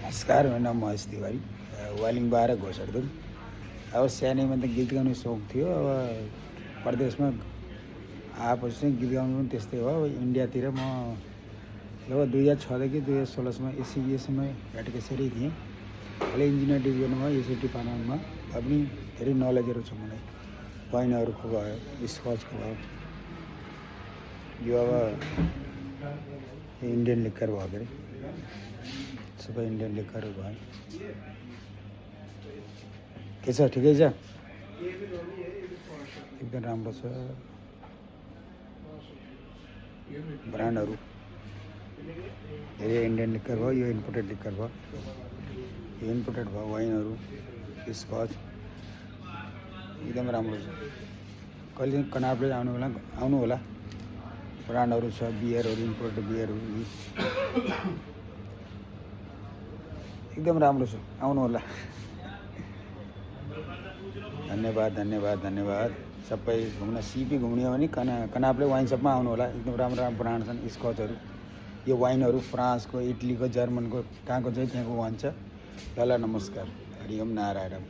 नमस्कार, मेरो नाम महेश तिवारी, वालिङबाट घोषरदुम। अब सानैमा त गीत गाउने सोख थियो। अब परदेशमा आएपछि चाहिँ गीत गाउनु पनि त्यस्तै हो। अब इन्डियातिर म लगभग 2006देखि 2016सम्म एसएससीमा भेटकेसरी थिएँ। अहिले इन्जिनियर डिभिजनमा एसएस डिपार्टमेन्टमा पनि धेरै नलेजहरू छ मलाई। वाइनहरूको भयो, स्कचको भयो, यो अब इन्डियन लिकर भयो के अरे, सबै इन्डियन लिकरहरू भयो। के छ, ठिकै छ? एकदम राम्रो छ। ब्रान्डहरू धेरै इन्डियन लिकर भयो, यो इम्पोर्टेड लिकर भयो, यो इम्पोर्टेड भयो। वाइनहरू, स्कच एकदम राम्रो छ। कहिले कनापले आउनु होला। ब्रान्डहरू छ, बियरहरू, इम्पोर्टेड बियरहरू एकदम राम्रो छ, आउनु होला। धन्यवाद। सबै घुम्न सिपी घुम्ने हो भने कनापले वाइन सपमा आउनु होला। एकदम राम्रो राम्रो ब्रान्ड छन् स्कचहरू। यो वाइनहरू फ्रान्सको, इटलीको, जर्मनको, कहाँको चाहिँ त्यहाँको वाइन छ। ल नमस्कार, हरिओम नारायण।